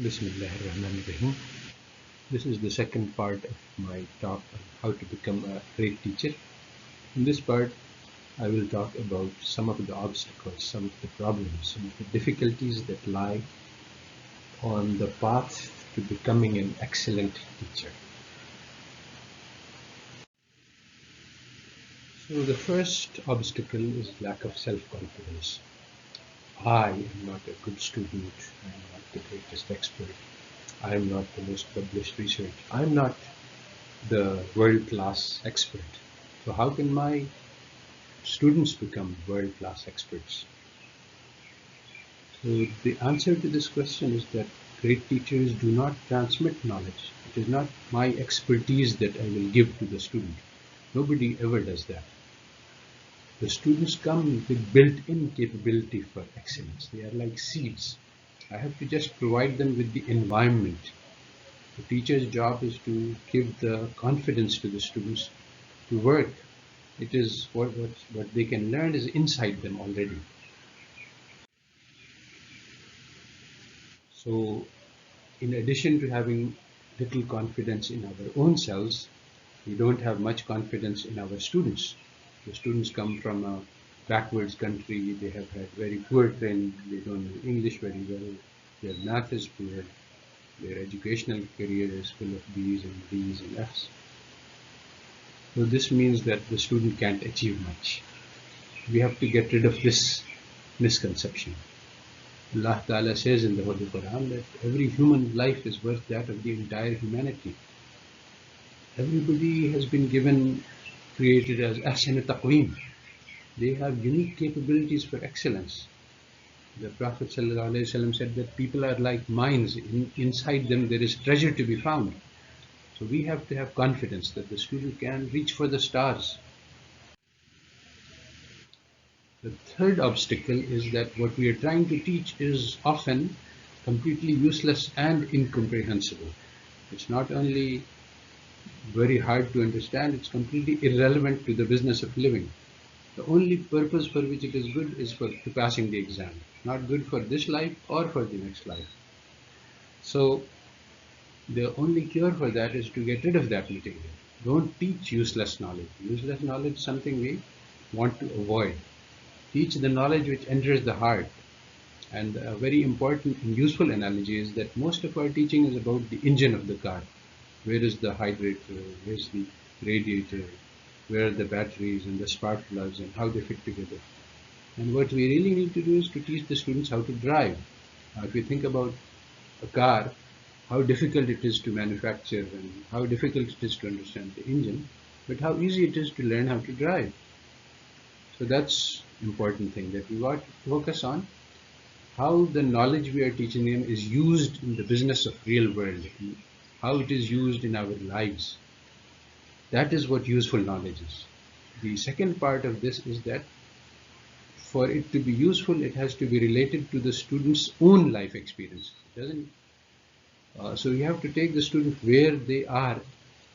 Bismillahirrahmanirrahim. This is the second part of my talk on how to become a great teacher. In this part, I will talk about some of the obstacles, some of the problems, some of the difficulties that lie on the path to becoming an excellent teacher. So the first obstacle is lack of self-confidence. I am not a good student. I am not the greatest expert. I am not the most published research. I am not the world-class expert. So how can my students become world-class experts? So the answer to this question is that great teachers do not transmit knowledge. It is not my expertise that I will give to the student. Nobody ever does that. The students come with built-in capability for excellence. They are like seeds. I have to just provide them with the environment. The teacher's job is to give the confidence to the students to work. It is what they can learn is inside them already. So in addition to having little confidence in our own selves, we don't have much confidence in our students. The students come from a backwards country, they have had very poor training, they don't know English very well, their math is poor, their educational career is full of B's and D's and F's. So this means that the student can't achieve much. We have to get rid of this misconception. Allah Ta'ala says in the Holy Quran that every human life is worth that of the entire humanity. Everybody has been created as ahsan taqweem. They have unique capabilities for excellence. The Prophet ﷺ said that people are like mines. Inside them there is treasure to be found. So we have to have confidence that the student can reach for the stars. The third obstacle is that what we are trying to teach is often completely useless and incomprehensible. It's not only very hard to understand, it's completely irrelevant to the business of living. The only purpose for which it is good is for passing the exam, not good for this life or for the next life. So the only cure for that is to get rid of that material. Don't teach useless knowledge. Useless knowledge is something we want to avoid. Teach the knowledge which enters the heart. And a very important and useful analogy is that most of our teaching is about the engine of the car. Where is the hydrator? Where's the radiator? Where are the batteries and the spark plugs and how they fit together? And what we really need to do is to teach the students how to drive. If you think about a car, how difficult it is to manufacture and how difficult it is to understand the engine, but how easy it is to learn how to drive. So that's important thing that we want to focus on, how the knowledge we are teaching them is used in the business of real world, how it is used in our lives. That is what useful knowledge is. The second part of this is that for it to be useful, it has to be related to the student's own life experience. It doesn't. So you have to take the student where they are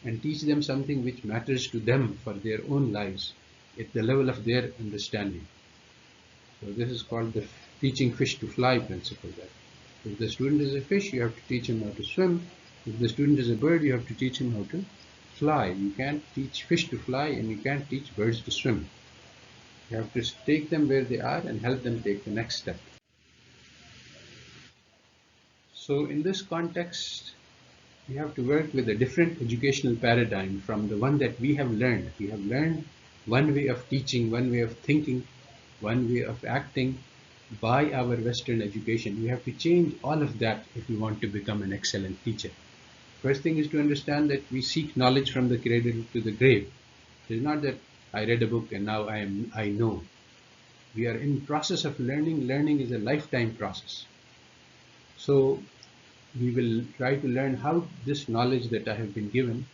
and teach them something which matters to them for their own lives at the level of their understanding. So this is called the teaching fish to fly principle. That if the student is a fish, you have to teach him how to swim. If the student is a bird, you have to teach him how to fly. You can't teach fish to fly and you can't teach birds to swim. You have to take them where they are and help them take the next step. So in this context, we have to work with a different educational paradigm from the one that we have learned. We have learned one way of teaching, one way of thinking, one way of acting by our Western education. We have to change all of that if we want to become an excellent teacher. First thing is to understand that we seek knowledge from the cradle to the grave. It is not that I read a book and now I know. We are in process of learning. Learning is a lifetime process. So we will try to learn how this knowledge that I have been given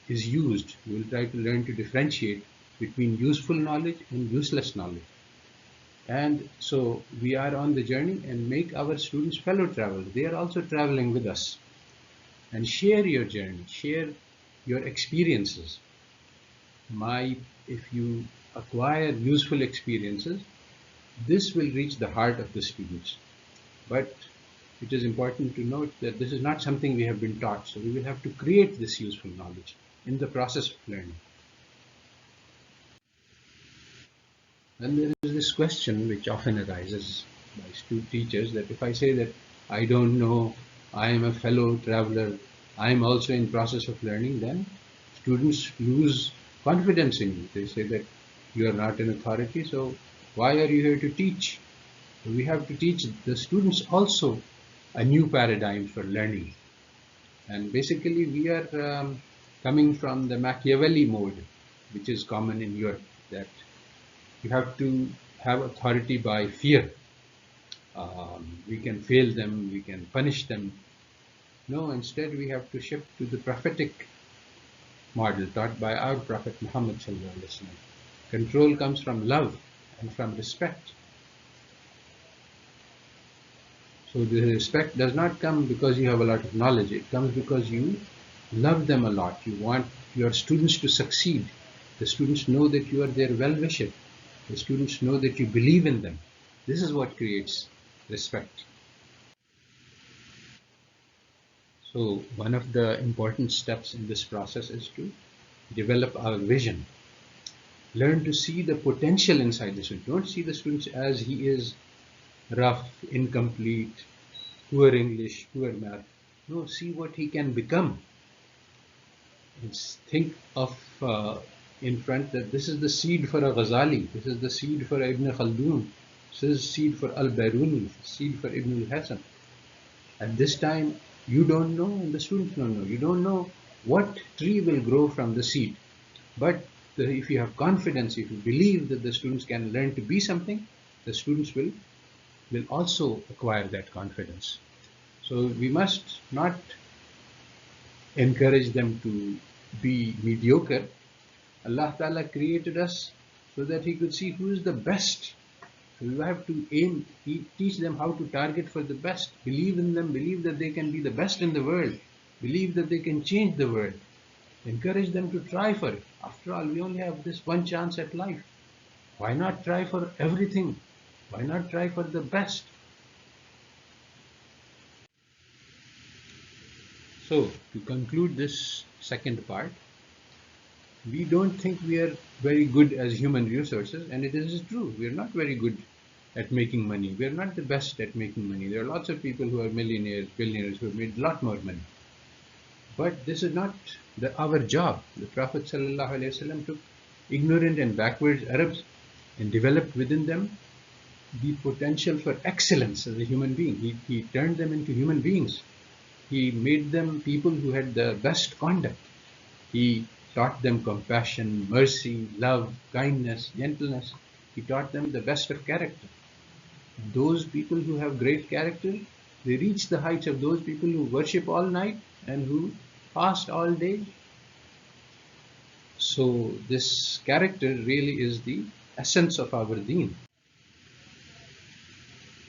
is used. We will try to learn to differentiate between useful knowledge and useless knowledge. And so we are on the journey and make our students fellow travelers. They are also traveling with us. And share your journey, share your experiences. If you acquire useful experiences, this will reach the heart of the students. But it is important to note that this is not something we have been taught. So we will have to create this useful knowledge in the process of learning. And there is this question which often arises by teachers, that if I say that I don't know, I am a fellow traveler, I am also in process of learning, then students lose confidence in you. They say that you are not an authority, so why are you here to teach? We have to teach the students also a new paradigm for learning. And basically we are coming from the Machiavelli mode, which is common in Europe, that you have to have authority by fear. We can fail them, we can punish them. No, instead we have to shift to the prophetic model taught by our Prophet Muhammad sallallahu alaihi wasallam. Control comes from love and from respect. So the respect does not come because you have a lot of knowledge. It comes because you love them a lot. You want your students to succeed. The students know that you are their well-wisher. The students know that you believe in them. This is what creates respect. So one of the important steps in this process is to develop our vision. Learn to see the potential inside the student. Don't see the students as he is rough, incomplete, poor English, poor math. No, see what he can become. Think of in front that this is the seed for a Ghazali, this is the seed for Ibn Khaldun, this is seed for Al-Biruni, seed for Ibn al-Hasan. At this time, you don't know and the students don't know. You don't know what tree will grow from the seed. But if you have confidence, if you believe that the students can learn to be something, the students will also acquire that confidence. So we must not encourage them to be mediocre. Allah Ta'ala created us so that He could see who is the best. So we have to teach them how to target for the best. Believe in them, believe that they can be the best in the world. Believe that they can change the world. Encourage them to try for it. After all, we only have this one chance at life. Why not try for everything? Why not try for the best? So, to conclude this second part, we don't think we are very good as human resources, and it is true. We are not very good at making money. We are not the best at making money. There are lots of people who are millionaires, billionaires, who have made a lot more money. But this is not our job. The Prophet ﷺ took ignorant and backwards Arabs and developed within them the potential for excellence as a human being. He turned them into human beings. He made them people who had the best conduct. He taught them compassion, mercy, love, kindness, gentleness. He taught them the best of character. Those people who have great character, they reach the heights of those people who worship all night and who fast all day. So this character really is the essence of our deen.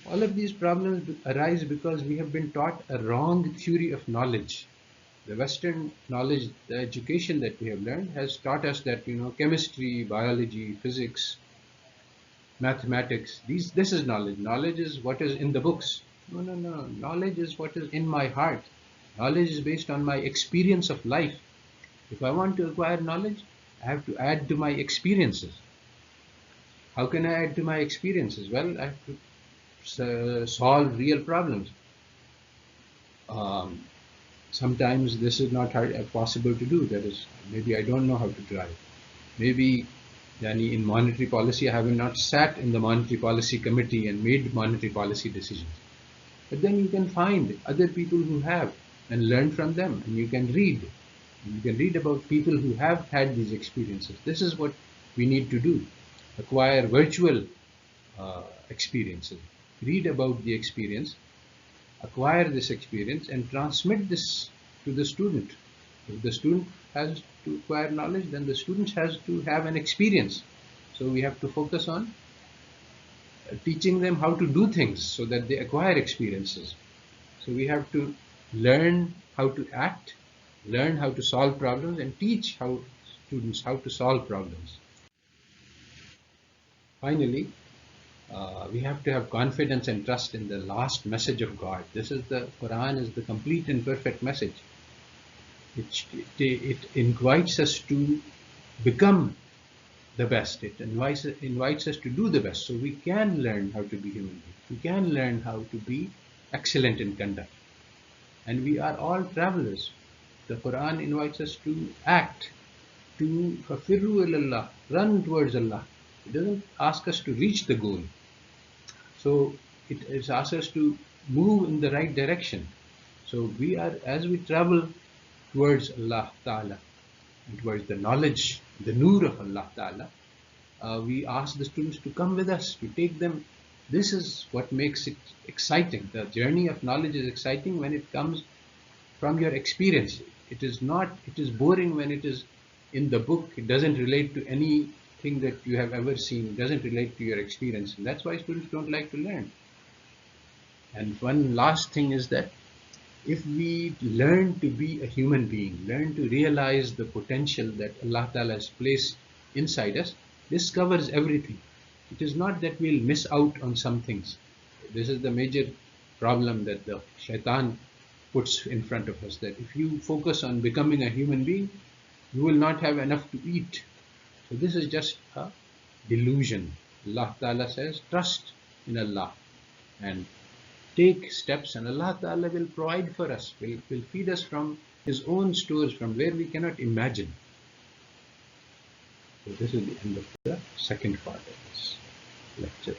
All of these problems arise because we have been taught a wrong theory of knowledge. The Western knowledge, the education that we have learned has taught us that, chemistry, biology, physics, mathematics, this is knowledge. Knowledge is what is in the books. No, no, no. Knowledge is what is in my heart. Knowledge is based on my experience of life. If I want to acquire knowledge, I have to add to my experiences. How can I add to my experiences? Well, I have to solve real problems. Sometimes this is not possible to do. That is, maybe I don't know how to drive. Maybe in monetary policy, I have not sat in the monetary policy committee and made monetary policy decisions. But then you can find other people who have and learn from them, and you can read. You can read about people who have had these experiences. This is what we need to do. Acquire virtual experiences. Read about the experience, acquire this experience, and transmit this to the student. If the student has to acquire knowledge, then the student has to have an experience. So we have to focus on teaching them how to do things so that they acquire experiences. So we have to learn how to act, learn how to solve problems, and teach students how to solve problems. Finally, We have to have confidence and trust in the last message of God. This is the Quran is the complete and perfect message. It invites us to become the best. It invites us to do the best. So we can learn how to be human beings. We can learn how to be excellent in conduct. And we are all travelers. The Quran invites us to act, to fafirru ilallah, run towards Allah. It doesn't ask us to reach the goal. So it asks us to move in the right direction. So we are, as we travel towards Allah Ta'ala, and towards the knowledge, the nur of Allah Ta'ala, we ask the students to come with us, to take them. This is what makes it exciting. The journey of knowledge is exciting when it comes from your experience. It is not, it is boring when it is in the book. It doesn't relate to anything that you have ever seen. It doesn't relate to your experience. And that's why students don't like to learn. And one last thing is that if we learn to be a human being, learn to realize the potential that Allah Ta'ala has placed inside us, this covers everything. It is not that we'll miss out on some things. This is the major problem that the shaitan puts in front of us, that if you focus on becoming a human being, you will not have enough to eat. So this is just a delusion. Allah Ta'ala says, trust in Allah and take steps, and Allah Ta'ala will provide for us, will feed us from His own stores from where we cannot imagine. So this is the end of the second part of this lecture.